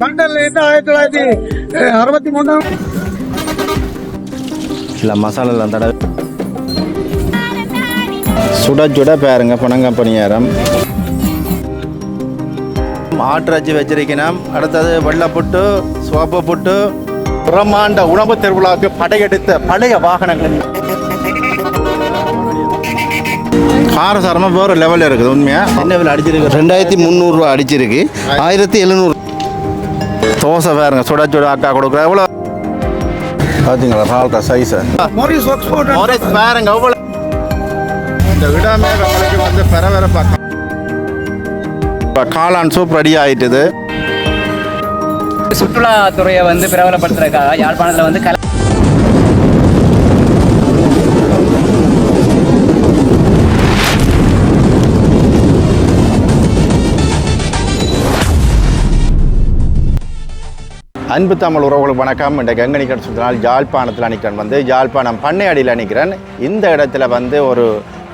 லண்டன்ல இருந்து 1963 இல்லை மசாலெல்லாம் தடவை சுட சுட பாருங்க பனங்க பணியாரம் ஆட்டிறைச்சி வச்சிருக்கணும். அடுத்தது வெள்ளை புட்டு, சோப்பு புட்டு, பிரம்மாண்ட உணவு திருவிழாவுக்கு படையெடுத்த பழைய வாகனங்கள் காரசாரமாக வேறு லெவலில் இருக்குது. உண்மையாக என்ன விலை அடிச்சிருக்கு? 2300 ரூபா அடிச்சிருக்கு. 1700 தோசை பாருங்க சுட சுட அக்கா கொடுக்குற எவ்வளோ பார்த்தீங்களா? சால்ட்டா சைஸை பாருங்க எவ்வளோ. இந்த இடமே நம்மளுக்கு வந்து பரபரப்பாக காளான் சூப் ரெடி ஆயிட்டுது. சுற்றுலாத்துறையை வந்து பிரபலப்படுத்துறதுக்காக யாழ்ப்பாணத்தில் வந்து அன்பு தமிழ் உறவுகளுக்கு வணக்கம். இன்றைக்கு எங்கே நிற்கிறேன் சொன்னால் யாழ்ப்பாணத்தில் நிற்கிறேன். வந்து யாழ்ப்பாணம் பண்ணையாடியில் நிற்கிறேன். இந்த இடத்துல வந்து ஒரு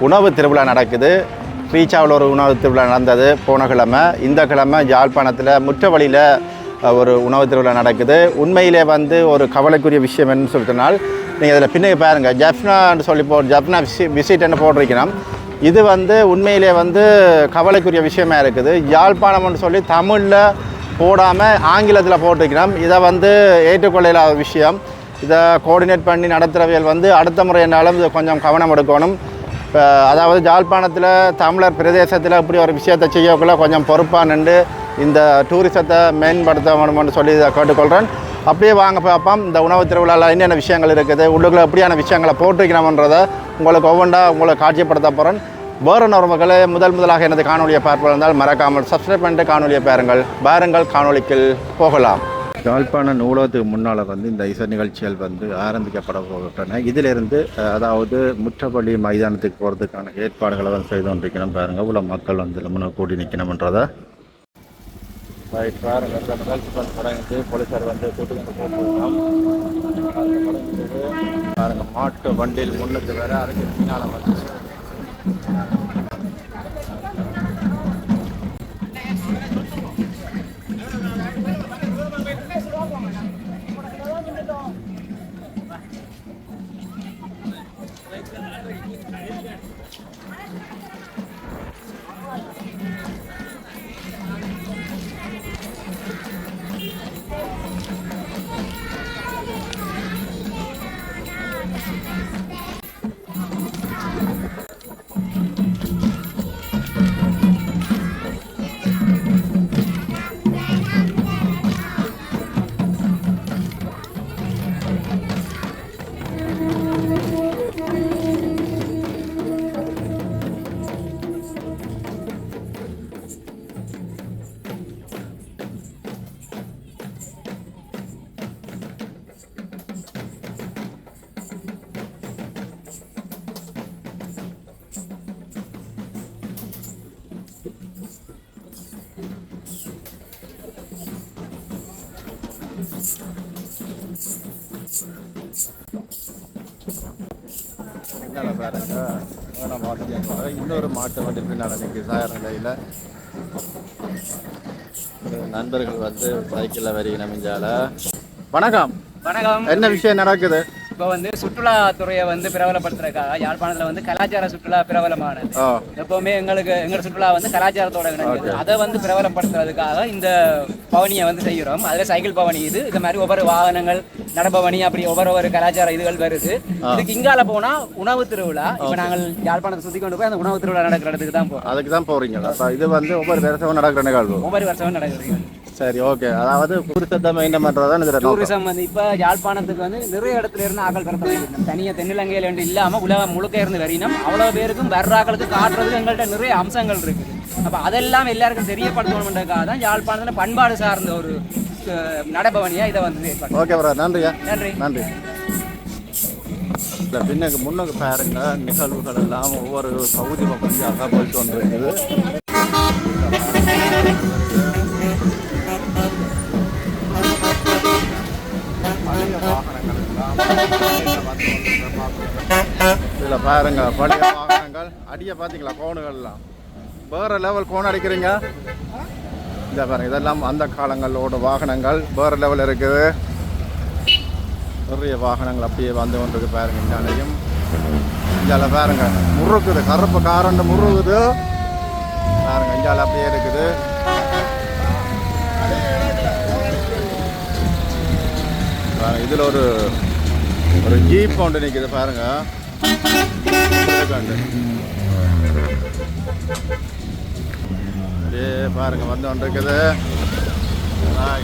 உணவு திருவிழா நடக்குது. ரீச்சாவில் ஒரு உணவு திருவிழா நடந்தது போன கிழமை. இந்த கிழமை யாழ்ப்பாணத்தில் முற்றவழியில் ஒரு உணவு திருவிழா நடக்குது. உண்மையிலே வந்து ஒரு கவலைக்குரிய விஷயம் என்னன்னு சொல்லிட்டனால், நீங்கள் இதில் பின்னாடி பாருங்கள், ஜப்னான்னு சொல்லி ஜப்னா விசிட்னு போட்டிருக்கணும். இது வந்து உண்மையிலே வந்து கவலைக்குரிய விஷயமா இருக்குது. யாழ்ப்பாணம்னு சொல்லி தமிழில் போடாமல் ஆங்கிலத்தில் போட்டிருக்கிறோம். இதை வந்து ஏற்றுக்கொள்ளாத விஷயம். இதை கோஆர்டினேட் பண்ணி நடத்துகிறவர்கள் வந்து அடுத்த முறை என்னாலும் இது கொஞ்சம் கவனம் எடுக்கணும். அதாவது யாழ்ப்பாணத்தில் தமிழர் பிரதேசத்தில் இப்படி ஒரு விஷயத்தை செய்யக்குள்ள கொஞ்சம் பொறுப்பாக நின்று இந்த டூரிசத்தை மேம்படுத்த வேணும்னு சொல்லி இதை கேட்டுக்கொள்கிறேன். அப்படியே வாங்க பார்ப்போம் இந்த உணவு திருவிழாவில் என்னென்ன விஷயங்கள் இருக்குது, உள்ளுக்குள்ள எப்படியான விஷயங்களை போட்டிருக்கணும்ன்றதை உங்களுக்கு ஒவ்வொன்றா காட்சிப்படுத்த போகிறேன். வேறு உறவுகளை முதலாக எனது காணொலியை பார்ப்பதால் மறக்காமல் சப்ஸ்கிரைப் பண்ணிட்டு காணொலியை பாருங்கள் காணொலிக்கு போகலாம். யாழ்ப்பாண நூலகத்துக்கு முன்னால் வந்து இந்த இசை நிகழ்ச்சிகள் வந்து ஆரம்பிக்கப்பட போகின்றன. இதிலிருந்து அதாவது முற்றப்பள்ளி மைதானத்துக்கு போகிறதுக்கான ஏற்பாடுகளை வந்து செய்து கொண்டிருக்கணும். பாருங்கள் இவ்வளோ மக்கள் வந்து முன்ன கூடி நிற்கணும்ன்றதை பாருங்கள். இந்த நிகழ்ச்சி வந்து தொடங்கிட்டு போலீஸார் வந்து கூட்டுக்கிட்டு போகிறோம். பாருங்கள் மாட்டு வண்டியில் முன்னுக்கு வேறு அதுக்கு பின்னால் வந்து பாருங்க இன்னொரு மாட்டு வண்டி பின்னால் நிற்குது சாயர் நிலையில். நண்பர்கள் வந்து சைக்கிளில் வரிக நமிஞ்சால. வணக்கம் வணக்கம். என்ன விஷயம் நடக்குது? இப்போ வந்து சுற்றுலாத்துறையை வந்து பிரபலப்படுத்துறதுக்காக யாழ்ப்பாணத்தில் வந்து கலாச்சார சுற்றுலா பிரபலமானது. எப்பவுமே எங்களோட சுற்றுலா வந்து கலாச்சாரத்தோட இணைஞ்சது. அதை வந்து பிரபலப்படுத்துறதுக்காக இந்த பவனியை வந்து செய்கிறோம். அதில் சைக்கிள் பவனி இது மாதிரி ஒவ்வொரு வாகனங்கள் நடப்பவனி அப்படி ஒவ்வொரு கலாச்சார இதுகள் வருது. இதுக்கு இங்கால போனா உணவு திருவிழா. இப்போ நாங்கள் யாழ்ப்பாணத்தை சுற்றி கொண்டு போய் அந்த உணவு திருவிழா நடக்கிற இடத்துக்கு தான் போகிறோம். அதுக்கு தான் போறீங்களா? இது வந்து ஒவ்வொரு வருஷமும் நடக்கிற நிகழ்வு. ஒவ்வொரு வருஷமும் நடக்குது. சரி, ஓகே. அதாவது டூரிசத்தை மெயின்டைன் பண்ணுறதான் இதில் டூரிசம் வந்து இப்போ யாழ்ப்பாணத்துக்கு வந்து நிறைய இடத்துல இருந்து ஆக்கள் கடத்த தனியாக தென்னிலங்கையில் என்று இல்லாமல் உலகம் முழுக்க இருந்து வரையினோம். அவ்வளோ பேருக்கும் வர்ற ஆக்களுக்கு காட்டுறதுக்கு எங்கள்கிட்ட நிறைய அம்சங்கள் இருக்குது. அப்போ அதெல்லாம் எல்லாருக்கும் தெரியப்படுத்தணுன்றதுக்காக தான் யாழ்ப்பாணத்தில் பண்பாடு சார்ந்த ஒரு நடபவனியாக இதை வந்து ஓகே ப்ரோ. நன்றியா? நன்றி நன்றி. இல்லை பின்னுக்கு முன்னுக்கு பாருங்க நிகழ்வுகள் எல்லாம் ஒவ்வொரு பகுதி பகுதியாக போயிட்டு வந்துருக்குது. இதில் பாருங்க பழைய வாகனங்கள் அடிய பார்த்தீங்களா? கோணுகள்லாம் வேற லெவல் கோன் அடிக்கிறீங்க. இந்த பாருங்க இதெல்லாம் அந்த காலங்களோட வாகனங்கள் வேறு லெவலில் இருக்குது. நிறைய வாகனங்கள் அப்படியே வந்து கொண்டிருக்கு பாருங்க. இந்தாலையும் இஞ்சால பாருங்க முறுக்குது, கருப்பு காரண்டு முறுகுது பாருங்க. இஞ்சால அப்படியே இருக்குது. இதில் ஒரு ஜீப் ஒன்று நிற்குது பாருங்க. அப்படியே பாருங்க வந்து கொண்டு இருக்குது.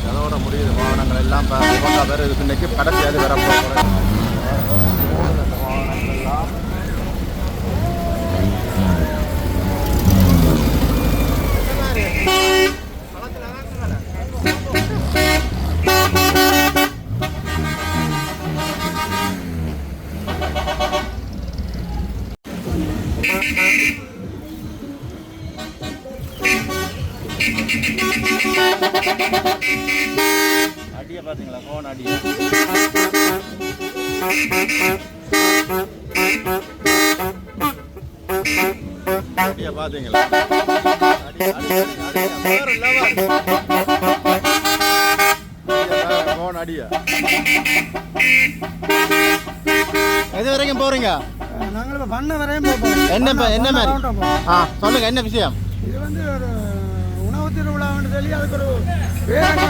அதோட முடியுது வாகனங்கள் எல்லாம் பாருங்க. வேறு இதுக்கு இன்னைக்கு கடைசியாது வர போகிறேன். அடியை பார்த்தீங்களா? ஃபோன் அடியை அடியை பார்த்தீங்களா? ஃபோன் அடியா? எது வரைக்கும் போறீங்க? நாங்கள் பண்ண வரையும் போகிறோம். என்ன மாதிரி சொல்லுங்க, என்ன விஷயம்? இது வந்து ஒரு உணவு திருவிழான்னு சொல்லி அதுக்கு ஒரு பேரணி,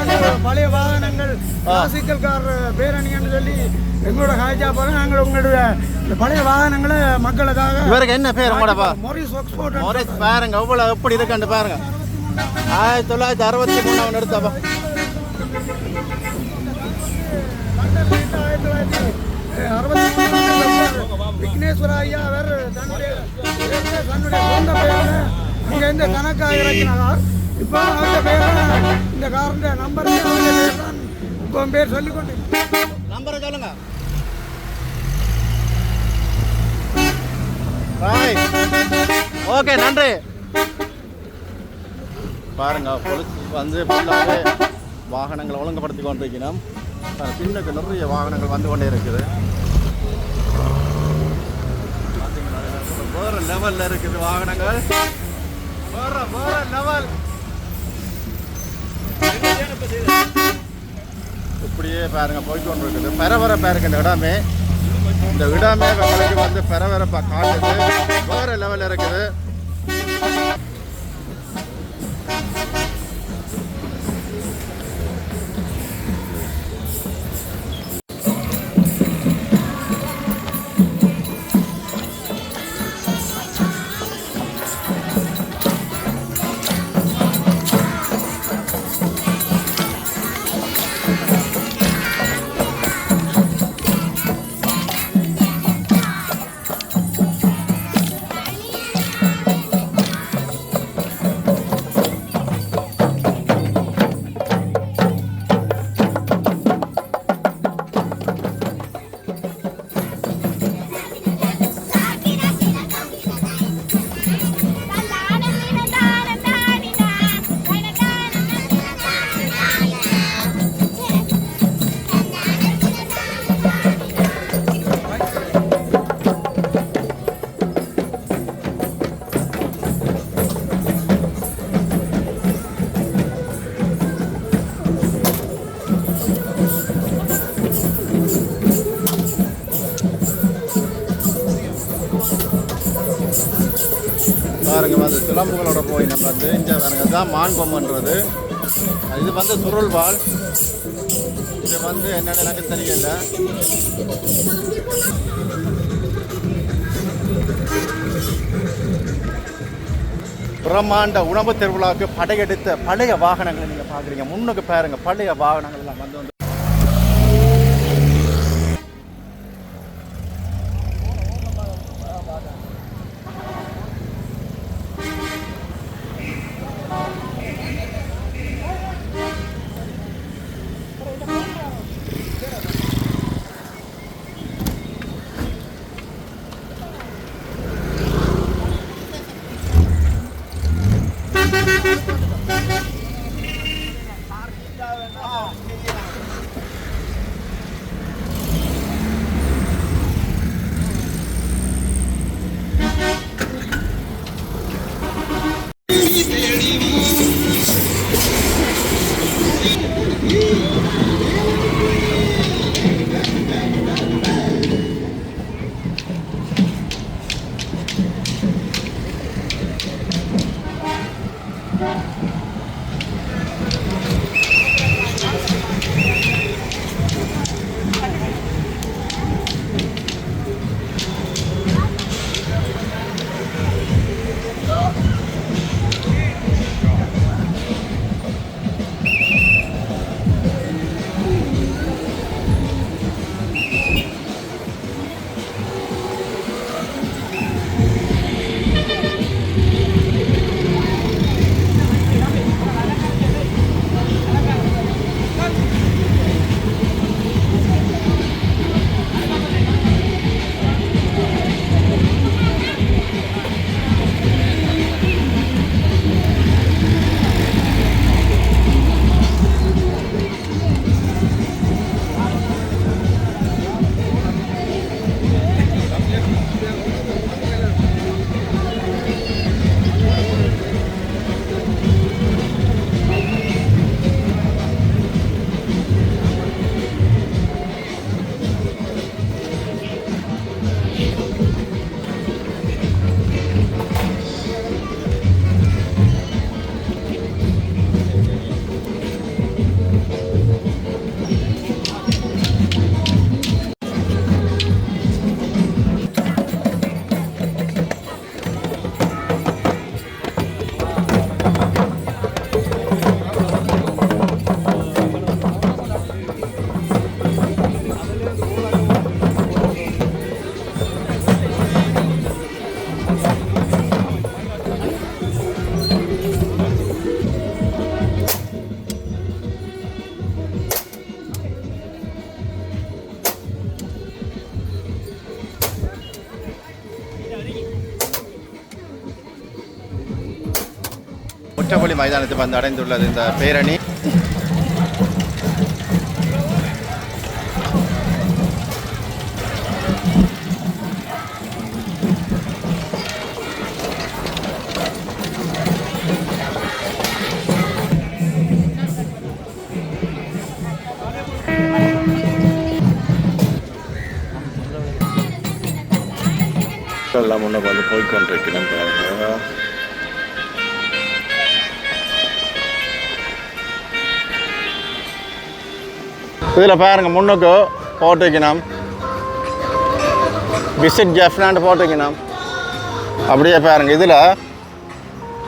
பழைய வாகனங்கள் கிளாசிக்கல் கார் பேரணின்னு சொல்லி எங்களோட காய்ச்சா போகிறோம். நாங்கள் உங்களுடைய இந்த பழைய வாகனங்களை மக்களுக்காக. இவருக்கு என்ன பேர் உங்களோட? Morris export. மொரிஸ் பாருங்க எவ்வளோ எப்படி இருக்குன்னு பாருங்க. 1963 எடுத்தப்பா. 1963 விக்னேஸ்வர ஐயா அவர் தன்னுடைய சொந்த பேரில் இங்கேருந்து கணக்காக இறக்கினார். இப்போ அந்த பேரில் இந்த காரண்ட நம்பர் பேர் தான் இப்போ பேர் சொல்லிக்கொண்டு. நம்பரை சொல்லுங்க. ஓகே, நன்றி. பாருங்க போலீஸ் வந்து ஃபுல்லாகவே வாகனங்களை ஒழுங்குபடுத்தி கொண்டிருக்கணும். பின்னுக்கு நிறைய வாகனங்கள் வந்து கொண்டே இருக்குது. வேறு லெவலில் இருக்குது வாகனங்கள். வேறு லெவல். இப்படியே பாருங்க போய்கொண்டு இருக்குது. பரபரப்பாக இருக்குது இந்த இடமே. இந்த இடமே உங்களுக்கு வந்து பரபரப்பாக காட்டுது. வேறு லெவலில் இருக்குது. பாருங்க வந்து சிலம்புகளோட போய் நம்ம வந்து இங்கே பாருங்க இதுதான் மான் பொம்மைன்றது. இது வந்து சுருள்வாள். இது வந்து என்னென்னு எனக்கு தெரியல. பிரம்மாண்ட உணவு திருவிழாவுக்கு படையெடுத்த பழைய வாகனங்களை நீங்கள் பார்க்குறீங்க. முன்னுக்கு பாருங்க பழைய வாகனங்கள் எல்லாம் வந்து ஒற்றப்பள்ளி மைதானத்தில் வந்து அடைந்துள்ளது இந்த பேரணி. எல்லாம் முன்ன வந்து போய்கொண்டிருக்கிறேன் பாருங்க. இதில் பாருங்கள் முன்னுக்கு போட்டு வைக்கணும், விசிட் ஜெஃப்னாண்டு போட்டு வைக்கணும். அப்படியே பாருங்கள் இதில்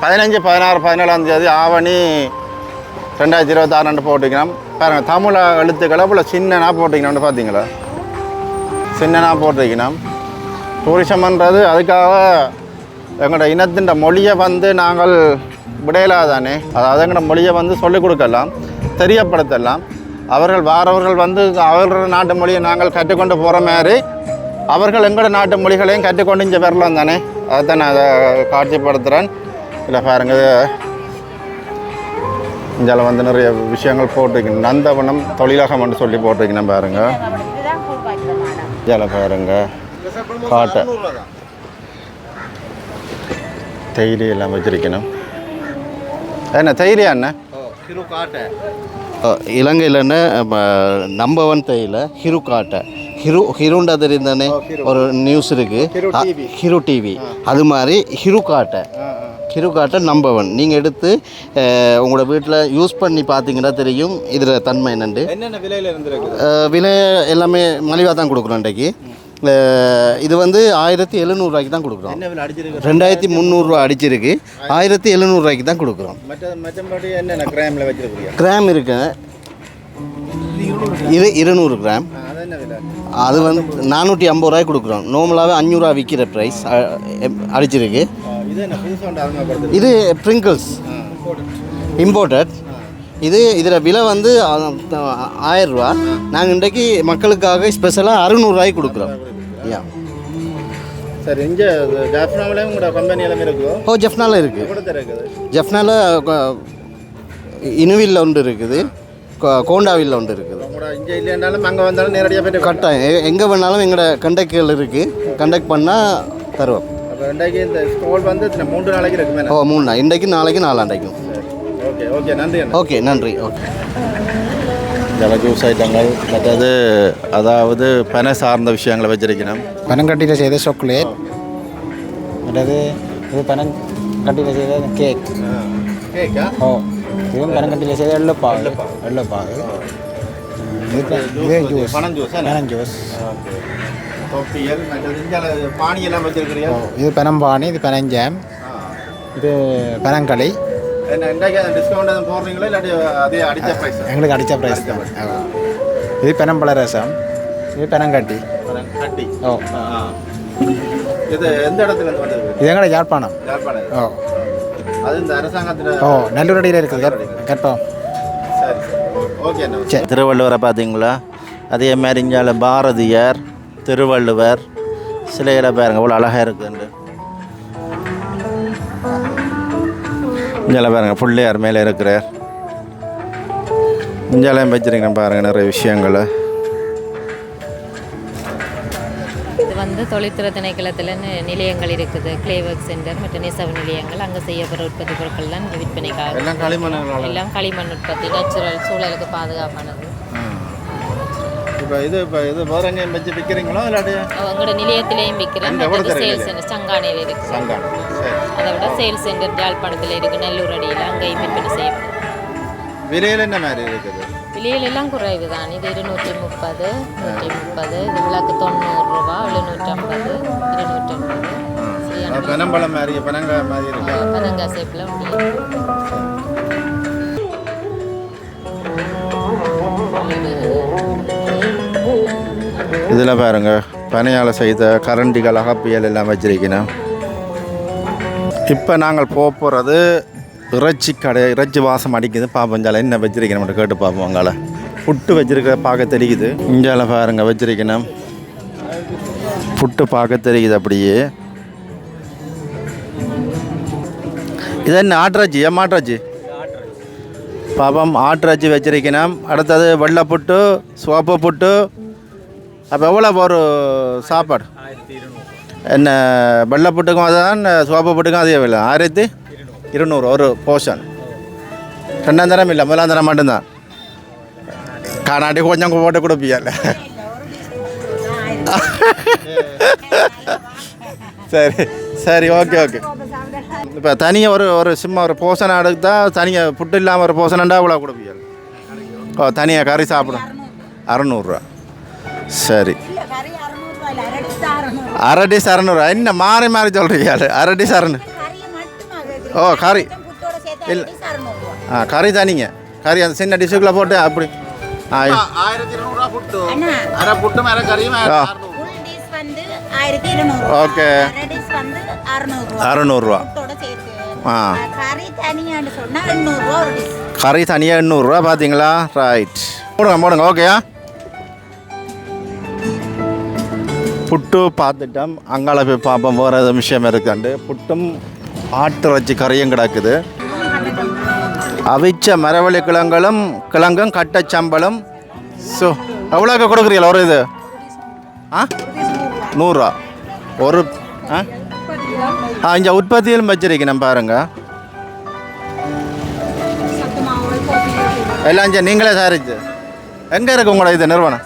15, 16, 17 ஆவணி 2026 போட்டு வைக்கணும். பாருங்கள் தமிழ் எழுத்துக்களை போல் சின்னனா போட்டு வைக்கணும்னு பார்த்தீங்களா, சின்னனா போட்டு வைக்கணும். டூரிசம்ன்றது அதுக்காக எங்களோட இனத்தின் மொழியை வந்து நாங்கள் விடையிலாதானே, அதாவது எங்களோட மொழியை வந்து சொல்லிக் கொடுக்கலாம், தெரியப்படுத்தலாம். அவர்கள் வாரவர்கள் வந்து அவர்கள் நாட்டு மொழியை நாங்கள் கற்றுக்கொண்டு போகிற மாதிரி அவர்கள் எங்களோட நாட்டு மொழிகளையும் கற்றுக்கொண்டு இங்கே வரலாம் தானே, அதை நான் அதை காட்சிப்படுத்துகிறேன். இல்லை பாருங்கள் இதில் வந்து நிறைய விஷயங்கள் போட்டிருக்கணும். நந்தவனம் தொழிலகம் என்று சொல்லி போட்டிருக்கணும் பாருங்கள். இதில் பாருங்கள் காட்டை தேயிலை எல்லாம் வச்சிருக்கணும். என்ன தேயிலையா என்ன காட்டை இலங்கையில் நம்பர் 1 தேயிலை ஹிருக்காட்டை ஹிருண்டா தெரிந்தானே ஒரு நியூஸ் இருக்குது ஹிரு டிவி, அது மாதிரி ஹிருக்காட்டை நம்பர் 1 நீங்கள் எடுத்து உங்களோட வீட்டில் யூஸ் பண்ணி பார்த்தீங்கன்னா தெரியும் இதில் தன்மை என்னண்டு. என்னென்ன விலையில் இருந்துருக்கு? விலை எல்லாமே மலிவாக தான் கொடுக்குறோம் இன்றைக்கு. இது வந்து 1700 ரூபாய்க்கு தான் கொடுக்குறோம். 2300 அடிச்சிருக்கு, 1700 ரூபாய்க்கு தான் கொடுக்குறோம். மற்றபடி என்னென்ன கிராமில் வச்சிருக்கீங்க? கிராம் இருக்கு, இது 200 கிராம். அது வந்து 450 ரூபாய்க்கு கொடுக்குறோம். நார்மலாகவே 500 ரூபா விற்கிற ப்ரைஸ் அடிச்சிருக்கு. இது ப்ரிங்கிள்ஸ் இம்போர்ட்டட். இதில் விலை வந்து 1000 ரூபா. நாங்கள் இன்றைக்கு மக்களுக்காக ஸ்பெஷலாக 600 ரூபாய்க்கு கொடுக்குறோம். சரி, இங்கே ஜெஃப்னாவிலே உங்களோட கம்பெனி எல்லாமே இருக்குதோ? ஓ, ஜெஃப்னாவில் இருக்குது. ஜெஃப்னாவில் இனுவில் ஒன்று இருக்குது, கோண்டாவில் ஒன்று இருக்குது. இங்கே இல்லைன்னாலும் அங்கே வந்தாலும் நேரடியாக போய்ட்டு கட்டாயம் எங்கே வேணாலும் எங்களோட கண்டக்டர்கள் இருக்குது, கண்டக்ட் பண்ணால் தருவோம். அப்போ இன்றைக்கு இந்த ஸ்டால் வந்து 3 நாளைக்கு இருக்குமே? ஓ, 3 நாள். இன்றைக்கு நாளைக்கு 4 நாளைக்கும். ஓகே, நன்றி. ஓகே, நன்றி. ஓகே. சில ஜூஸ் ஐட்டங்கள் மற்றது அதாவது பனை சார்ந்த விஷயங்களை வச்சிருக்கணும். பனங்கட்டியில் செய்த சாக்லேட், மற்றது இது பனங்கட்டியில் செய்த கேக். கேக்கா? ஓ, இதுவும் பனங்கட்டியில் செய்த எள்ளப்பாகு. இது ஜூஸ், பனம் ஜூஸ். பனம் ஜூஸ். தொப்பியல் மற்றது இங்கே பானியெல்லாம் வச்சிருக்கிறீங்க. இது பனம்பானி, இது பனஞ்சாம், இது பனங்களி. என்ன இன்றைக்கு டிஸ்கவுண்ட் எதுவும் போடுறீங்களா இல்லாட்டி அதே அடித்த ப்ரைஸ்? எங்களுக்கு அடித்த ப்ரைஸ் தான். இது பனம்பழ ரசம், இது பனங்கட்டி. கட்டி. ஓ, இது எந்த இடத்துல இருந்து வந்தது? இது எங்களோட யாழ்ப்பாணம். யாழ்ப்பாணம். ஓ, அது இந்த அரசாங்கத்தில். ஓ, நல்லூரடியில் இருக்குது கற்பம். சரி ஓகே. சரி, திருவள்ளுவரை பார்த்தீங்களா? அதே மாதிரி இங்கே பாரதியார், திருவள்ளுவர் சிலையில் பாருங்க அவ்வளோ அழகாக இருக்குதுண்டு. இங்கே பாருங்க பிள்ளையார் மேலே இருக்கிறார். இங்கெல்லாம் வச்சிருக்கேன் பாருங்கள் நிறைய விஷயங்கள். இது வந்து தொழில்துறை திணைக்களத்தில் நிலையங்கள் இருக்குது, கிளேவர்க் சென்டர் மற்றும் நெசவு நிலையங்கள். அங்கே செய்யப்படுற உற்பத்தி பொருட்கள்லாம் விற்பனைக்காக. எல்லாம் களிமண். எல்லாம் களிமண் உற்பத்தி, நேச்சுரல், சூழலுக்கு பாதுகாப்பானது. இப்போ இது வேறு எங்கேயும் வச்சு விற்கிறீங்களோ இல்லாட்டி? அவங்களோட நிலையத்திலையும் விற்கிறோம். சேல்ஸ் சென்டர் சங்கானையில் இருக்குது. அதை விட சேல்ஸ் சென்டர் யாழ்ப்பாணத்தில் இருக்குது, நல்லூர் அடியில், அங்கேயும் விற்பனை செய்யப்படுது. விலையில் என்ன மாதிரி இருக்குது? விலையில் எல்லாம் குறைவு தான். இது 230, 130, இது விளக்கு 90 ரூபா, 750, 250. பனம்பழம் மாதிரி பனங்காய் மாதிரி இருக்கு. பனங்காய் சேப்பில் உண்டு. இதில் பாருங்க பனையால் செய்த கரண்டிகள், அகப்பியல் எல்லாம் வச்சிருக்கணும். இப்போ நாங்கள் போகிறது இறைச்சி கடை. இறைச்சி வாசம் அடிக்குது. பாப்பஞ்சால என்ன வச்சிருக்கணும் மட்டும் கேட்டு பார்ப்போம். அங்கால புட்டு வச்சிருக்க பார்க்க தெரியுது. இங்கால பாருங்க வச்சிருக்கணும் புட்டு பார்க்க தெரியுது அப்படியே. இது என்ன ஆட்ராச்சி? மாட்ராச்சி பாப்பம். ஆட்ராச்சி வச்சிருக்கணும். அடுத்தது வெள்ளை புட்டு, சோப்பு புட்டு. அப்போ எவ்வளோ ஒரு சாப்பாடு? என்ன வெள்ளை புட்டுக்கும் அதுதான், சோப்பு புட்டுக்கும் அதே விலை 1200 ஒரு போர்ஷன். 2ஆம் தரம் இல்லை, 1ஆம் தரம் மட்டும்தான். காணாட்டி கொஞ்சம் போட்டு கொடுப்பியல்ல. சரி சரி, ஓகே. இப்போ தனியாக ஒரு சும்மா ஒரு போர்ஷன் எடுத்தா தனியாக புட்டு இல்லாமல் ஒரு போர்ஷன்டா இவ்வளோ கொடுப்பியல். ஓ, தனியாக கறி சாப்பிடும் 600 சரி. அரடி 600. என்ன மாறி சொல்கிறீங்க? அரடி 600. ஓ, கறி இல்லை. கறி தானிங்க. கறி அந்த சின்ன டிஷ்ஷுக்குள்ளே போட்டு அப்படி 1200 புட்டு, அரை புட்டும் அரை கறியும். ஓகே, 600 ரூபா. கறி தனியாக 800 ரூபா. பார்த்தீங்களா? ரைட், போடுங்க. ஓகேயா? புட்டு பார்த்துட்டோம். அங்கால போய் பார்ப்போம் வேறு எதுவும் விஷயம் இருக்காண்டு. புட்டும் ஆட்டிறைச்சி கறியும் கிடக்குது. அவிச்ச மரவள்ளி கிழங்கும் கட்டச்சம்பளம். ஸோ எவ்வளோக்கு கொடுக்குறீங்களா ஒரு இது? 100 ரூபா ஒரு. இங்கே உற்பத்தியிலும் வச்சிருக்கேன் பாருங்க. எல்லாம் இங்கே நீங்களே தயாரிச்சு. எங்கே இருக்கு உங்களோட இது நிறுவனம்?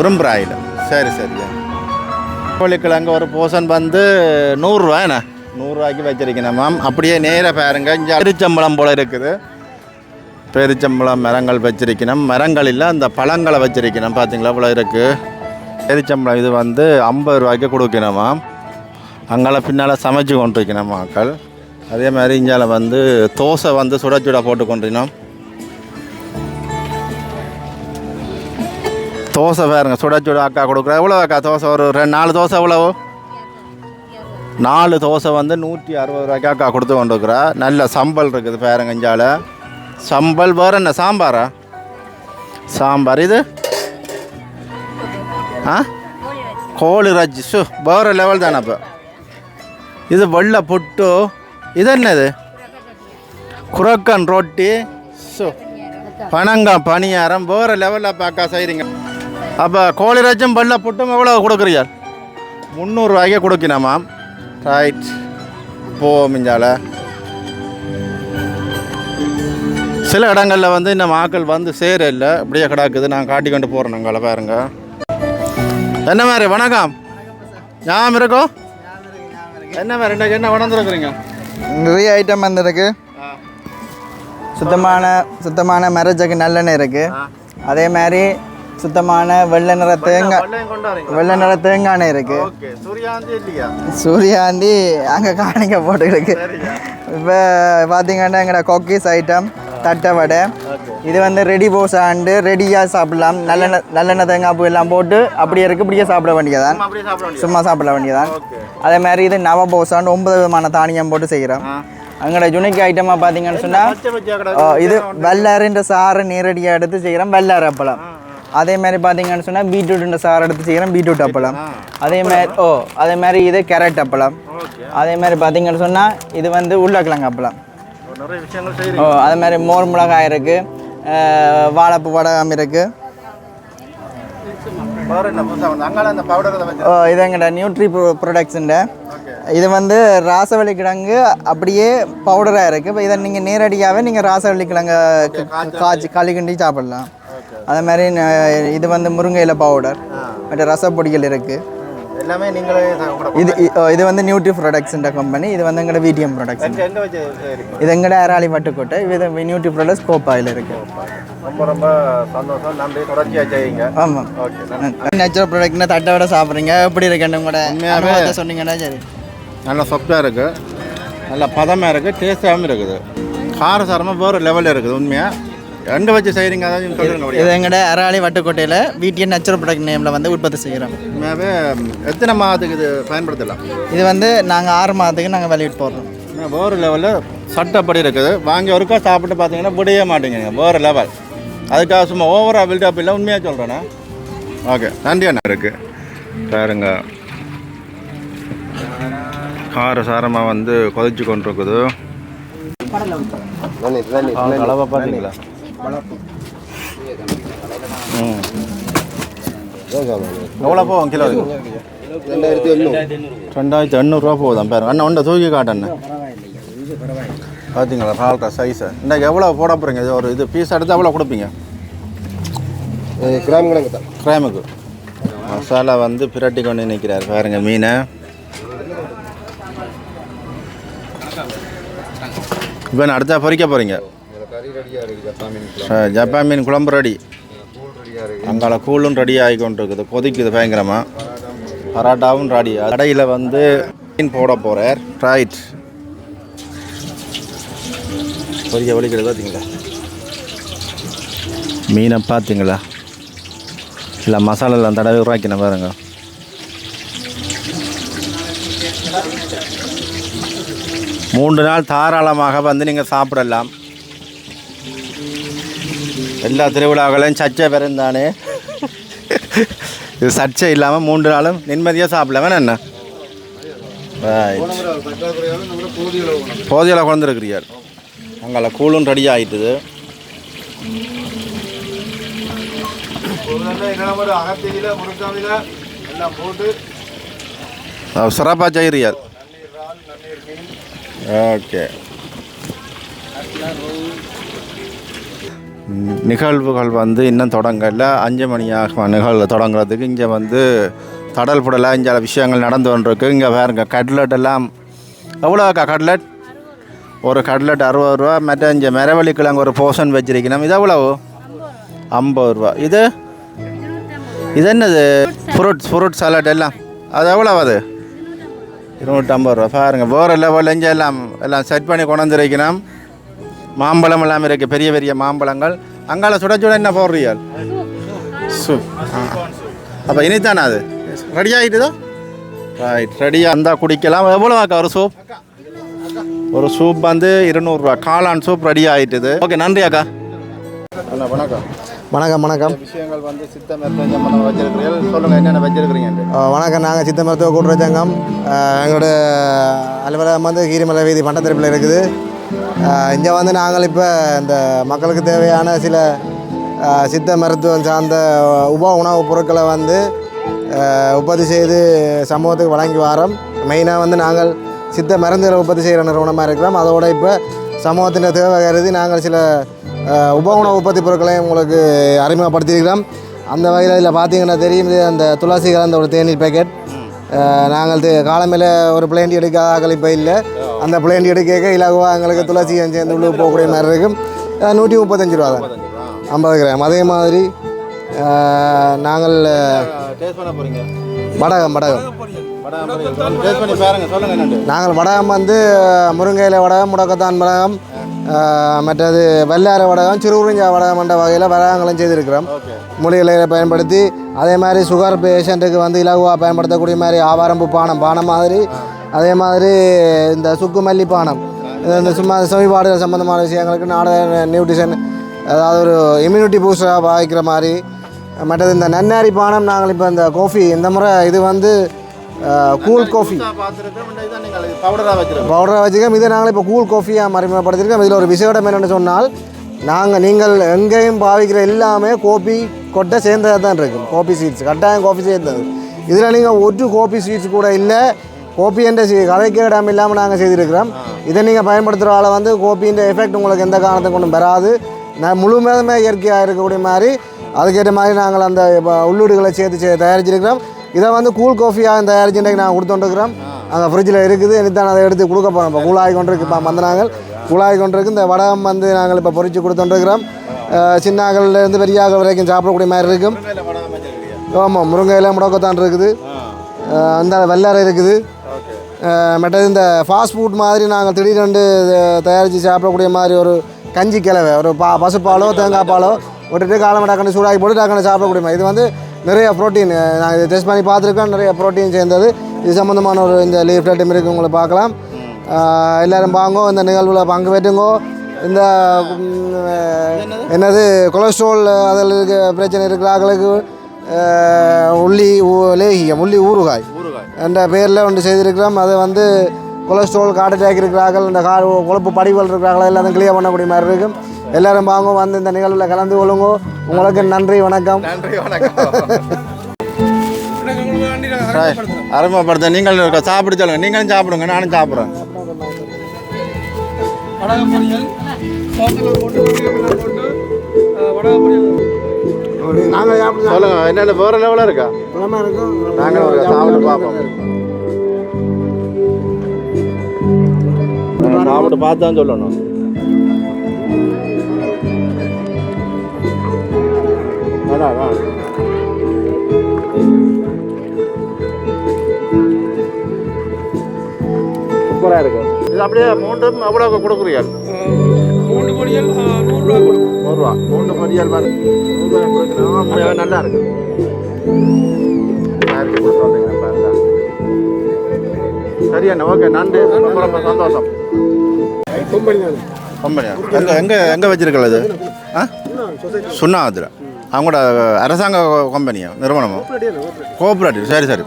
உரும்புறாயில். சரி. கோழிக்கிழங்கு ஒரு போர்ஷன் வந்து 100 ரூபா. என்ன 100 ரூபாய்க்கு வச்சிருக்கேன் மேம். அப்படியே நேராக பாருங்க. இங்கே பெருச்சம்பளம் போல் இருக்குது. பெருச்சம்பளம் மரங்கள் வச்சிருக்கணும். மரங்கள் இல்லை, அந்த பழங்களை வச்சிருக்கணும். பார்த்தீங்களா இவ்வளோ இருக்குது. பெருச்சம்பளம் இது வந்து 50 ரூபாய்க்கு கொடுக்கணும் மேம். அங்கே பின்னால் சமைச்சு கொண்டு இருக்கணும் மக்கள். அதே மாதிரி இங்கே வந்து தோசை வந்து சுட போட்டு கொண்டினோம். தோசை பாருங்க சுட அக்கா கொடுக்குறா. எவ்வளோ அக்கா தோசை? ஒரு 4 தோசை. எவ்வளவோ? 4 தோசை வந்து 160 ரூபாய்க்கு அக்கா கொடுத்து கொண்டுருக்குறா. நல்ல சம்பல் இருக்குது பாருங்க. இஞ்சால சம்பல். வேறு என்ன? சாம்பாரா? சாம்பார். இது கோழி இறைச்சி. வேறு லெவல் தானே. அப்போ இது வெள்ளை புட்டு. இது என்னது? குரக்கன் ரொட்டி. பனங்காய் பணியாரம். வேறு லெவலில் அப்போ அக்கா செய்கிறீங்க. அப்போ கோழி இறைச்சும் வெள்ளை புட்டும் எவ்வளோ கொடுக்குறீங்க? 300 ரூபாய்க்கே கொடுக்கணுமா? ரைட், போவோம். இஞ்சால சில இடங்களில் வந்து இந்த ஆக்கள் வந்து சேர இல்லை அப்படியே கிடக்குது. நான் காட்டி கொண்டு போகிறேன். நாங்கள் பாருங்க என்ன மாதிரி. வணக்கம், ஞாபகம் இருக்கோ? என்ன மாதிரி இன்றைக்கு என்ன உணர்ந்துருக்குறீங்க? நிறைய ஐட்டம் வந்துருக்கு. சுத்தமான மரஜக்கு நல்லெண்ணெய் இருக்குது. அதே மாதிரி சுத்தமான வெள்ளை நிற தேங்காய் எண்ணெய் இருக்குது. சூரியாந்தி அங்கே காணிக்க போட்டுருக்கு. இப்போ பார்த்தீங்கன்னா எங்களோட கொக்கீஸ் ஐட்டம், தட்டை வடை, இது வந்து ரெடி போசாண்டு ரெடியாக சாப்பிடலாம். நல்லெண்ணெய் தேங்காய் பூ எல்லாம் போட்டு அப்படியே இருக்குது. இப்படியே சாப்பிட வேண்டியதான், சும்மா சாப்பிட வேண்டியதான். அதே மாதிரி இது நவ போசாண்டு 9 விதமான தானியம் போட்டு செய்கிறோம். அங்கோட யுனிக் ஐட்டமாக பார்த்தீங்கன்னு சொன்னால் இது வெள்ளாறுன்ற சாறு நேரடியாக எடுத்து செய்கிறோம், வெள்ளாறு அப்பளம். அதே மாதிரி பார்த்தீங்கன்னு சொன்னால் பீட்ரூட்டுன்ற சாறு எடுத்து செய்கிறோம், பீட்ரூட் அப்பளம். அதே மாதிரி இது கேரட் அப்பளம். அதே மாதிரி பார்த்தீங்கன்னு சொன்னால் இது வந்து உருளைக்கிழங்கு அப்பளம். அதே மாதிரி மோர் மிளகாய் இருக்குது, வாழைப்பூ வடகம் இருக்குது. இது எங்கள்ட நியூட்ரி ப்ரொடக்ட்ஸுண்ட. இது வந்து ராசவள்ளி கிழங்கு அப்படியே பவுடராக இருக்குது. இப்போ இதை நீங்கள் நேரடியாகவே நீங்கள் ராசவள்ளி கிழங்கு காய்ச்சி களி கிண்டி சாப்பிடலாம். அதே மாதிரி இது வந்து முருங்கையில பவுடர், மற்ற ரசப்பொடிகள் இருக்குது. எல்லாமே நீங்களே இது வந்து நியூட்ரி ப்ரொடக்ட்ஸ்ன்ற கம்பெனி. இது வந்து எங்களோட விடிஎம் ப்ரொடக்ட்ஸ். இது எங்கட அராளி வட்டுக்கோட்டை. இது நியூட்ரி ப்ரொடக்ட்ஸ் கோப்பாயில் இருக்குது. ரொம்ப சந்தோஷம். நன்றி, தொடர்ச்சியாக செய்யுங்க. ஆமாம், நேச்சுரல் ப்ராடக்ட்னா தட்டை விட சாப்பிட்றீங்க. எப்படி இருக்குன்னு கூட உண்மையாகவே சொன்னீங்கன்னா சரி. நல்லா சொப்பாக இருக்குது, நல்லா பதமாக இருக்குது, டேஸ்ட்டாகவும் இருக்குது, காரசாரமாக வேறு லெவலில் இருக்குது. உண்மையாக ரெண்டு வச்சு செய்கிறீங்க. அதாவது இது எங்கள்ட அராளி வட்டுக்கோட்டையில் விடிஎம் நேச்சுரல் ப்ராடக்ட் நேமில் வந்து உற்பத்தி செய்கிறோம். உண்மையாகவே எத்தனை மாதத்துக்கு இது பயன்படுத்தலாம்? இது வந்து நாங்கள் 6 மாதத்துக்கு நாங்கள் வெளியிட்டு போடுறோம். வேறு லெவலில் சட்டப்படி இருக்குது. வாங்கி ஒருக்கா சாப்பிட்டு பார்த்தீங்கன்னா முடிய மாட்டேங்குங்க. வேறு லெவல். அதுக்காக சும்மா ஓவராக பில்டப் இல்லை, உண்மையாக சொல்கிறேண்ணா. ஓகே, நன்றி அண்ணா. இருக்குது பாருங்க, காரசாரமாக வந்து கொதிச்சு கொண்டு இருக்குது. அளவை பார்த்தீங்களா? எவ்வளோ போகும் கிலோ? 2800 போகுதான். பாருங்க அண்ணா, ஒன்றை தூக்கி காட்டண்ணே. பார்த்தீங்களா ரால்கா சைஸை? இன்றைக்கு எவ்வளோ போட போகிறீங்க? இது ஒரு இது பீஸ் எடுத்து எவ்வளோ கொடுப்பீங்க? கிராமுக்கு. மசாலா வந்து பிரட்டி கொண்டு நிற்கிறார் பாருங்க. மீனை இப்போ நான் அடுத்தா பொரிக்க போகிறீங்க. ஜப்பான் மீன் குழம்பு ரெடி. அங்கால கூழும் ரெடி ஆகி கொண்டு இருக்குது, கொதிக்குது பயங்கரமாக. பராட்டாவும் ரெடி. கடையில் வந்து மீன் போட போகிறார். ரைட், பொரிய வலிக்கிறது பார்த்தீங்களா? மீனை பார்த்தீங்களா? இல்லை மசாலாலாம் தடவை உருவாக்கின பாருங்க. மூன்று நாள் தாராளமாக வந்து நீங்கள் சாப்பிடலாம். எல்லா திருவிழாக்களையும் சர்ச்சை பிறந்தானே, இது சர்ச்சை இல்லாமல் 3 நாளும் நிம்மதியாக சாப்பிடலாம். வேணா என்ன போதியில் குழந்திருக்கிறீர். அங்கே கூழும் ரெடி ஆகிட்டுது. சிறப்பாக செய்கிறீர். ஓகே, நிகழ்வுகள் வந்து இன்னும் தொடங்கல. 5 மணி ஆகும் நிகழ்வு தொடங்குறதுக்கு. இங்கே வந்து தடல் புடலாக இங்கே விஷயங்கள் நடந்து கொண்டிருக்கு. இங்கே பாருங்க, கட்லெட் எல்லாம் எவ்வளோக்கா கட்லெட்? ஒரு கட்லெட் 60 ரூபா. மற்ற இங்கே மரவள்ளி கிழங்கு ஒரு போர்ஷன் வச்சிருக்கணும். இது எவ்வளவு? 50 ரூபா. இது என்னது? ஃப்ரூட் சாலட் எல்லாம் அது எவ்வளோ? அது 250 ரூபா. பாருங்கள், வேறு லெவலில் இங்கே எல்லாம் செட் பண்ணி கொண்டு வந்துருக்கணும். மாம்பழம் எல்லாம் இருக்குது, பெரிய பெரிய மாம்பழங்கள். அங்கால சுட சுட என்ன போடுறீர்கள்? சூப். அப்போ இனித்தானே அது ரெடி ஆகிட்டுதோ? ரைட், ரெடியாக இருந்தால் குடிக்கலாம். எவ்வளோவாக்கா ஒரு சூப்? ஒரு சூப் வந்து 200 ரூபா. காளான் சூப் ரெடி ஆகிட்டுது. ஓகே, நன்றி அக்கா. அண்ணா வணக்கம். வணக்கம். விஷயங்கள் வந்து சித்த மருத்துவம் வச்சிருக்கிறீர்கள், சொல்லுங்கள் என்னென்ன வச்சிருக்கிறீங்க? வணக்கம். நாங்கள் சித்த மருத்துவ கூட்டுறவு சங்கம். எங்களோட அலுவலகம் வந்து கீரிமலை வீதி மண்டத்திருப்பில் இருக்குது. இங்கே வந்து நாங்கள் இப்போ இந்த மக்களுக்கு தேவையான சில சித்த மருத்துவம் சார்ந்த உணவுப் பொருட்களை வந்து உற்பத்தி செய்து சமூகத்துக்கு வழங்கி வாரோம். மெயினாக வந்து நாங்கள் சித்த மருந்துகளை உற்பத்தி செய்கிற நிறுவனமாக இருக்கிறோம். அதோடு இப்போ சமூகத்தின் தேவை கருதி நாங்கள் சில உப உணவு உற்பத்தி பொருட்களையும் உங்களுக்கு அறிமுகப்படுத்தியிருக்கிறோம். அந்த வகையில் இதில் பார்த்தீங்கன்னா தெரியும், இது அந்த துளசி கலந்த ஒரு தேநீர் பேக்கெட். நாங்கள் காலமையில் ஒரு பிளேண்டி எடுக்காத இப்போ இல்லை, அந்த பிளேண்டி எடுக்க இலகுவாக எங்களுக்கு துளசி சேர்ந்து உள்ள போகக்கூடிய மாதிரி இருக்கும். 135 ரூபா தான் 50 கிராம். அதே மாதிரி நாங்கள் வடகம் நாங்கள் வடகம் வந்து முருங்கையில் வடகம், முடக்கத்தான் வடகம், மற்றது வெள்ளார வடகம், சிறுகுறிஞ்சா வடகம் என்ற வகையில் வடகங்களும் செய்திருக்கிறோம். மூலிகளை பயன்படுத்தி அதே மாதிரி சுகர் பேஷண்ட்டுக்கு வந்து இலகுவாக பயன்படுத்தக்கூடிய மாதிரி ஆவாரம்பு பானம் மாதிரி, அதே மாதிரி இந்த சுக்கு மல்லி பானம், இந்த சும்மா செவிப்பாடுகள் சம்மந்தமான விஷயங்களுக்கு நியூட்ரிஷன், அதாவது ஒரு இம்யூனிட்டி பூஸ்டராக பாதிக்கிற மாதிரி. மற்றது இந்த நன்னாரி பானம் நாங்கள் இப்போ இந்த காஃபி இந்த முறை இது வந்து கூல் காஃபி பவுடராக வச்சுக்கோம். இதை நாங்கள் இப்போ கூல் காஃபியாக அறிமுகப்படுத்திருக்கோம். இதில் ஒரு விசேடம் என்னென்னு சொன்னால், நீங்கள் எங்கேயும் பாவிக்கிற எல்லாமே கோபி கொட்டை சேர்ந்ததாக தான் இருக்கும். கோபி சீட்ஸ் கட்டாயம் கோபி சேர்ந்தது. இதில் நீங்கள் ஒரு கோபி சீட்ஸ் கூட இல்லை, கோபி என்ற கதைக்கு இடம் இல்லாமல் நாங்கள் செய்திருக்கிறோம். இதை நீங்கள் பயன்படுத்துகிற ஆளை வந்து கோபின்ற எஃபெக்ட் உங்களுக்கு எந்த காரணத்தை கொண்டும் வராது. முழுமையுமே இயற்கையாக இருக்கக்கூடிய மாதிரி அதுக்கேற்ற மாதிரி நாங்கள் அந்த உள்ளீடுகளை சேர்த்து தயாரிச்சிருக்கிறோம். இதை வந்து கூல் காஃபியாக தயாரிச்சுட்டு நாங்கள் கொடுத்துட்டுருக்கிறோம். அங்கே ஃப்ரிட்ஜில் இருக்குது, இனித்தான் அதை எடுத்து கொடுக்க போகிறோம். இப்போ கூழாகி கொண்டிருக்கு, இப்போ வந்து நாங்கள் கூழாகி கொண்டிருக்கு. இந்த வடகம் வந்து நாங்கள் இப்போ பொறிச்சு கொடுத்துட்டுருக்கிறோம். சின்னாக்கள்லேருந்து பெரியாக வரைக்கும் சாப்பிடக்கூடிய மாதிரி இருக்கும். ஆமாம், முருங்கையில் முடக்கத்தான் இருக்குது, அந்த வெள்ளாரை இருக்குது. மற்றது இந்த ஃபாஸ்ட் ஃபுட் மாதிரி நாங்கள் திடீரென்று தயாரித்து சாப்பிடக்கூடிய மாதிரி ஒரு கஞ்சி கிழவை, ஒரு பசுப்பாலோ தேங்காய் பாலோ விட்டுட்டு காலமாக டக்குனு சூடாக்கி போட்டு டக்குனு சாப்பிடக்கூடிய மாதிரி. இது வந்து நிறைய ப்ரோட்டீன், நாங்கள் இதை டெஸ்ட் பண்ணி பார்த்துருக்கோம், நிறைய ப்ரோட்டீன் சேர்ந்தது. இது சம்மந்தமான ஒரு இந்த லீஃப்லெட்டும் இருக்குது, உங்களை பார்க்கலாம். எல்லோரும் வாங்கோ, இந்த நிகழ்வில் பங்கு பெற்றுங்கோ. இந்த என்னது கொலஸ்ட்ரால் அதில் இருக்க பிரச்சனை இருக்கிற ஆக்களுக்கு உள்ளி லேகியம், உள்ளி ஊறுகாய் என்ற பேரில் ஒன்று செய்திருக்கிறோம். அதை வந்து கொலஸ்ட்ரால், ஹார்ட் அட்டாக் இருக்கிறார்கள், இந்த கொழுப்பு படிவுகள் இருக்கிறார்கள், எல்லாத்தையும் கிளியர் பண்ணக்கூடிய மாதிரி இருக்கும். எல்லோரும் வாங்க, வந்து இந்த நிகழ்வில் கலந்து கொள்ளுங்க. உங்களுக்கு நன்றி, வணக்கம். அறிமுகப்படுத்த நீங்கள் சாப்பிட சொல்லுங்கள். நீங்களும் சாப்பிடுங்க, நானும் சாப்பிட்றேன். சொல்லுங்க, என்னென்ன வேறு லெவலாக இருக்கா? நாங்கள் ஒரு சாப்பிட்டு பார்ப்போம். சாப்பிட்டு பார்த்தான் சொல்லணும். சூப்பராக இருக்கு. இது அப்படியே மூன்றும் எவ்வளோ கொடுக்குறீர்கள்? 3 பொரியல் 100 ரூபா கொடுக்கும். 100 ரூபா 3 பொரியல் பாருங்க, 100 ரூபா கொடுக்கணும். நல்லா இருக்கு. சரியா, ஓகே, நன்றி, ரொம்ப ரொம்ப சந்தோஷம். கம்பெனியா எங்கே வச்சிருக்கல இது? சுண்ணாவத்தில் அவங்களோட அரசாங்க கம்பெனியா, நிறுவனமோ? கோஆப்ரேட்டிவ். சரி சரி,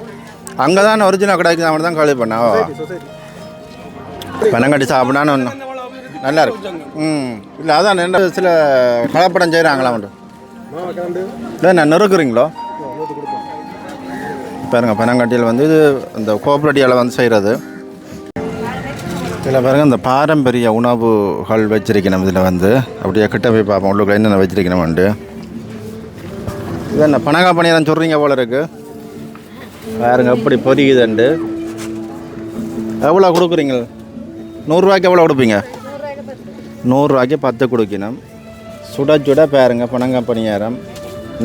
அங்கே தான் ஒரிஜினல் கடைக்கு அவன் தான் கழுவி பண்ணேன். பனங்கட்டி சாப்பிடான்னு ஒன்று நல்லா இருக்கு. இல்லை அதான் என்ன சில கலப்படம் செய்கிறாங்களா அவன்? இல்லை நான் நெருக்குறீங்களோ? பாருங்க, பனங்கட்டியில் வந்து இது இந்த கோஆப்ரேட்டிவில் வந்து செய்கிறது. இதில் பாருங்கள், இந்த பாரம்பரிய உணவுகள் வச்சிருக்கணும். இதில் வந்து அப்படியே கிட்ட போய் பார்ப்போம் உள்ளுக்குள்ள என்னென்ன வச்சிருக்கணும்ண்டு. இது என்ன பனங்கா பணியெல்லாம் சொல்கிறீங்க போல இருக்குது. பாருங்க எப்படி பொரியுதுண்டு. எவ்வளோ கொடுக்குறீங்க? 100 ரூபாய்க்கு எவ்வளோ கொடுப்பீங்க? 100 ரூபாய்க்கு 10 கொடுக்கணும். சுட சுட பாருங்க பனங்கா பணியாரம்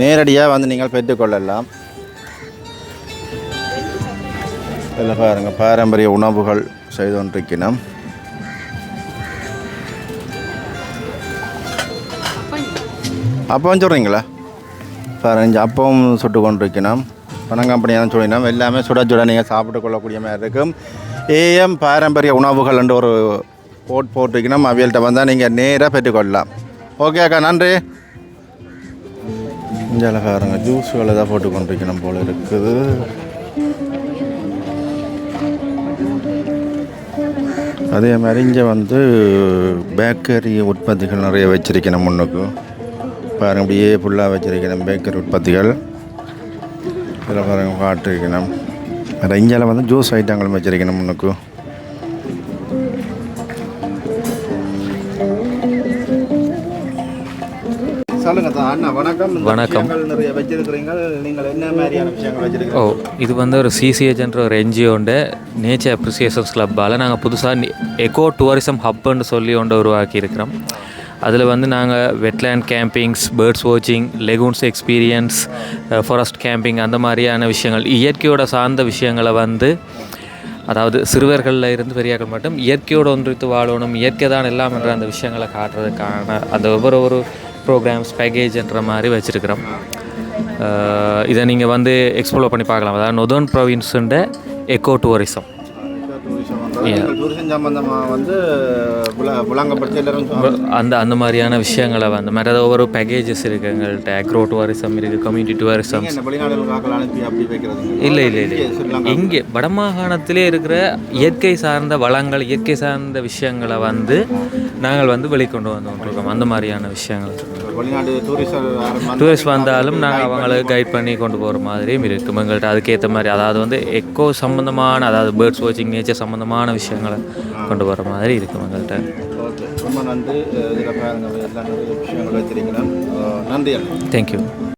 நேரடியாக வந்து நீங்கள் பெற்றுக்கொள்ளலாம். இதில் பாருங்கள், பாரம்பரிய உணவுகள் செய்து கொண்டிருக்கணும். அப்பவும் சொல்கிறீங்களா? பாருங்க, அப்பவும் சுட்டு கொண்டிருக்கணும். பனங்கம்பெனியாக சொல்லினோம். எல்லாமே சுட சுட நீங்கள் சாப்பிட்டு கொள்ளக்கூடிய மாதிரி இருக்கும். ஏஎம் பாரம்பரிய உணவுகள் என்று ஒரு போட்டிருக்கணும். அவியல்கிட்ட வந்தால் நீங்கள் நேராக பெற்றுக்கொள்ளலாம். ஓகே அக்கா, நன்றி. இங்கே பாருங்க, ஜூஸுகளை தான் போட்டு கொண்டிருக்கணும் போல் இருக்குது. அதே மாதிரி இங்கே வந்து பேக்கரி உற்பத்திகள் நிறைய வச்சிருக்கணும். முன்னுக்கு பாருங்கள், அப்படியே ஃபுல்லாக வச்சிருக்கணும் பேக்கரி உற்பத்திகள். இதில் பாருங்கள் காட்டிருக்கணும். வேறு இந்தியாவில் வந்து ஜூஸ் ஐட்டங்களும் வச்சிருக்கணும் முன்னுக்கு. சொல்லுங்க அண்ணா வணக்கம். வணக்கம். நிறைய வச்சிருக்கிறீங்க, நீங்கள் என்ன மாதிரியான விஷயங்கள் வச்சிருக்கீங்க? இது வந்து ஒரு சிசிஹெச்ன்ற ஒரு என்ஜிஓண்ட நேச்சர் அப்ரிசியேஷன்ஸ் கிளப்பால் நாங்கள் புதுசாக எக்கோ டூரிசம் ஹப்புன்னு சொல்லி ஒன்று உருவாக்கி இருக்கிறோம். அதில் வந்து நாங்கள் வெட்லேண்ட் கேம்பிங்ஸ், பேர்ட்ஸ் வாட்சிங், லெகூன்ஸ் எக்ஸ்பீரியன்ஸ், ஃபாரஸ்ட் கேம்பிங் அந்த மாதிரியான விஷயங்கள், இயற்கையோட சார்ந்த விஷயங்களை வந்து, அதாவது சிறுவர்களில் இருந்து பெரியார்கள் மட்டும் இயற்கையோடு ஒன்றித்து வாழணும், இயற்கை தான் எல்லாம் என்ற அந்த விஷயங்களை காட்டுறதுக்கான அந்த ஒவ்வொரு ப்ரோக்ராம்ஸ் பேக்கேஜ்ன்ற மாதிரி வச்சுருக்கிறோம். இதை நீங்கள் வந்து எக்ஸ்ப்ளோர் பண்ணி பார்க்கலாம். அதாவது நொதர்ன் ப்ரொவின்ஸுண்ட எக்கோ டூரிசம் டூரிசம் சம்பந்தமாக வந்து விளங்கப்படுத்தி அந்த மாதிரியான விஷயங்களை வந்து மற்ற ஒவ்வொரு பேக்கேஜஸ் இருக்குது எங்கள்கிட்ட. அக்ரோ டூரிசம் இருக்குது, கம்யூனிட்டி டூரிசம். இல்லை இங்கே வடமாகாணத்திலே இருக்கிற இயற்கை சார்ந்த வளங்கள், இயற்கை சார்ந்த விஷயங்களை வந்து நாங்கள் வந்து வெளிக்கொண்டு வந்துருக்கோம். அந்த மாதிரியான விஷயங்கள் டூரிஸ்ட் வந்தாலும் நாங்கள் அவங்களுக்கு கைட் பண்ணி கொண்டு போகிற மாதிரியும் இருக்கும் எங்கள்கிட்ட. அதுக்கேற்ற மாதிரி, அதாவது வந்து எக்கோ சம்மந்தமான, அதாவது பேர்ட்ஸ் வாட்சிங், நேச்சர் சம்மந்தமான விஷயங்களை கொண்டு வர மாதிரி இருக்கும் எங்கள்கிட்ட. ரொம்ப நன்றி. இதில் பாருங்கள், எல்லா விஷயங்கள் வச்சிருக்கிறேன். நன்றி. தேங்க்யூ.